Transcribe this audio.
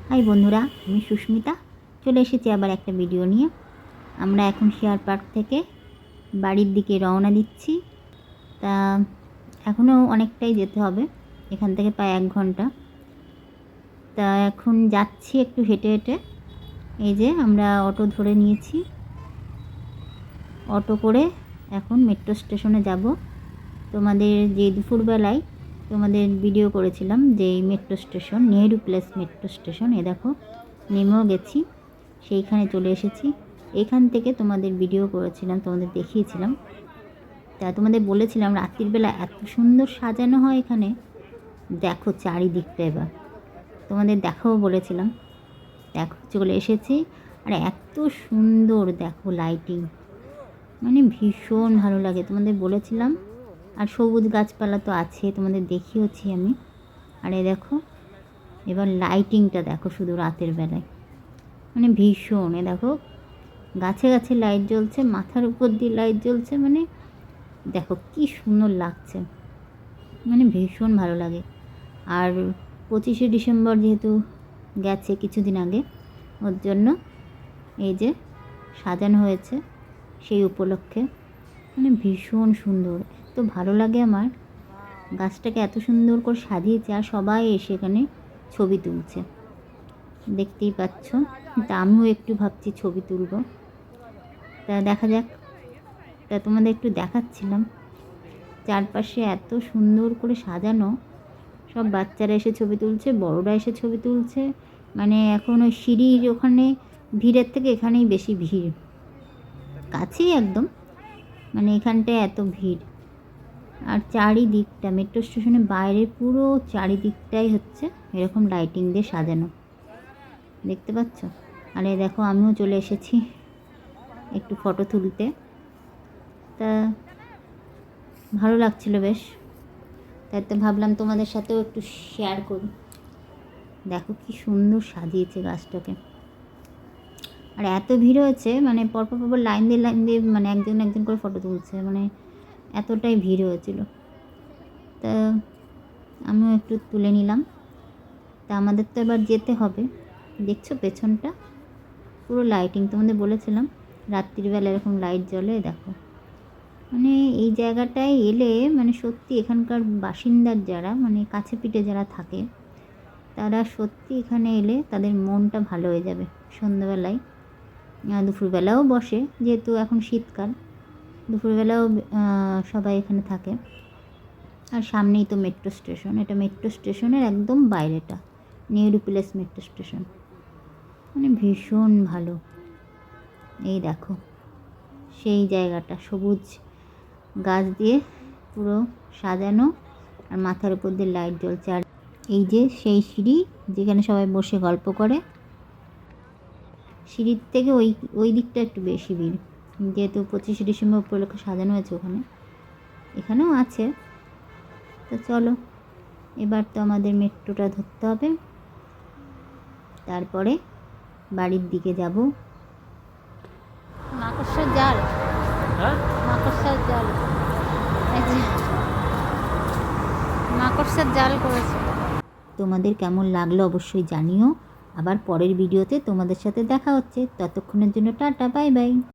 High বন্ধুরা, আমি সুস্মিতা চলে এসেছি আবার একটা ভিডিও নিয়ে। আমরা এখন শেয়ার পার্ক থেকে বাড়ির দিকে রওনা দিচ্ছি। তা এখনও অনেকটাই যেতে হবে, এখান থেকে প্রায় 1 ঘন্টা। তা এখন যাচ্ছি একটু হেঁটে হেঁটে। এই যে আমরা অটো ধরে নিয়েছি, অটো করে এখন মেট্রো স্টেশনে যাব। তোমাদের যে দুপুরবেলায় তোমাদের ভিডিও করেছিলাম যে metro station Nehru Place metro station, এ দেখো নেমেও গেছি, সেইখানে চলে এসেছি। এখান থেকে তোমাদের ভিডিও করেছিলাম, তোমাদের দেখিয়েছিলাম। তা তোমাদের বলেছিলাম রাত্রির বেলা এত সুন্দর সাজানো হয় এখানে, দেখো চারিদিকটা। এবার তোমাদের দেখাও বলেছিলাম, দেখো চলে এসেছি। আর এত সুন্দর দেখো লাইটিং, মানে ভীষণ ভালো লাগে, তোমাদের বলেছিলাম। আর সবুজ গাছপালা তো আছে, তোমাদের দেখিয়েছি আমি। আর এ দেখো এবার লাইটিংটা দেখো শুধু রাতের বেলায়, মানে ভীষণ। এ দেখো গাছে গাছে লাইট জ্বলছে, মাথার উপর দিয়ে লাইট জ্বলছে, মানে দেখো কি সুন্দর লাগছে, মানে ভীষণ ভালো লাগে। আর 25শে ডিসেম্বর যেহেতু গেছে কিছুদিন আগে, ওর জন্য এই যে সাজানো হয়েছে সেই উপলক্ষে, মানে ভীষণ সুন্দর। এত ভালো লাগে আমার, গাছটাকে এত সুন্দর করে সাজিয়েছে। আর সবাই এসে এখানে ছবি তুলছে, দেখতেই পাচ্ছ। তা আমিও একটু ভাবছি ছবি তুলব, তা দেখা যাক। তা তোমাদের একটু দেখাচ্ছিলাম, চারপাশে এত সুন্দর করে সাজানো, সব বাচ্চারা এসে ছবি তুলছে, বড়রা এসে ছবি তুলছে। মানে এখন ওই সিঁড়ির ওখানে ভিড়ের থেকে এখানেই বেশি ভিড়, কাছেই একদম, মানে এখানটায় এত ভিড়। আর চারিদিকটা মেট্রো স্টেশনের বাইরে পুরো চারিদিকটাই হচ্ছে এরকম লাইটিং দিয়ে সাজানো, দেখতে পাচ্ছ। আর এই দেখো আমিও চলে এসেছি একটু ফটো তুলতে, তা ভালো লাগছিল বেশ। তাই তো ভাবলাম তোমাদের সাথেও একটু শেয়ার করি। দেখো কি সুন্দর সাজিয়েছে গাছটাকে। আর এত ভিড় হয়েছে, মানে পরপর পরপর লাইন দিয়ে মানে একজন একজন করে ফটো তুলছে, মানে এতটাই ভিড় হয়েছিল। তা আমিও একটু তুলে নিলাম। তা আমাদের তো এবার যেতে হবে। দেখছো পেছনটা পুরো লাইটিং, তোমাদের বলেছিলাম রাত্রিবেলা এরকম লাইট জ্বলে। দেখো মানে এই জায়গাটায় এলে মানে সত্যি এখানকার বাসিন্দার যারা, মানে কাছে পিঠে যারা থাকে, তারা সত্যি এখানে এলে তাদের মনটা ভালো হয়ে যাবে। সন্ধ্যাবেলায় দুপুরবেলাও বসে, যেহেতু এখন শীতকাল, দুপুরবেলাও সবাই এখানে থাকে। আর সামনেই তো মেট্রো স্টেশন, এটা মেট্রো স্টেশনের একদম বাইরেটা নেহেরু প্লেস মেট্রো স্টেশন, মানে ভীষণ ভালো। এই দেখো সেই জায়গাটা সবুজ গাছ দিয়ে পুরো সাজানো, আর মাথার উপর দিয়ে লাইট জ্বলছে। আর এই যে সেই সিঁড়ি যেখানে সবাই বসে গল্প করে, সিঁড়ির থেকে ওই দিকটা একটু বেশি ভিড়, যেহেতু 25শে ডিসেম্বর উপলক্ষে সাজানো হয়েছে ওখানে, এখানেও আছে। তো চলো এবার তো আমাদের মেট্রোটা ধরতে হবে, তারপরে বাড়ির দিকে যাব। মাকড়সার জাল, মাকড়সার জাল, মাকড়সার জাল করেছে। তোমাদের কেমন লাগলো অবশ্যই জানিও। আবার পরের ভিডিওতে তোমাদের সাথে দেখা হচ্ছে, ততক্ষণের জন্য টাটা, বাই বাই।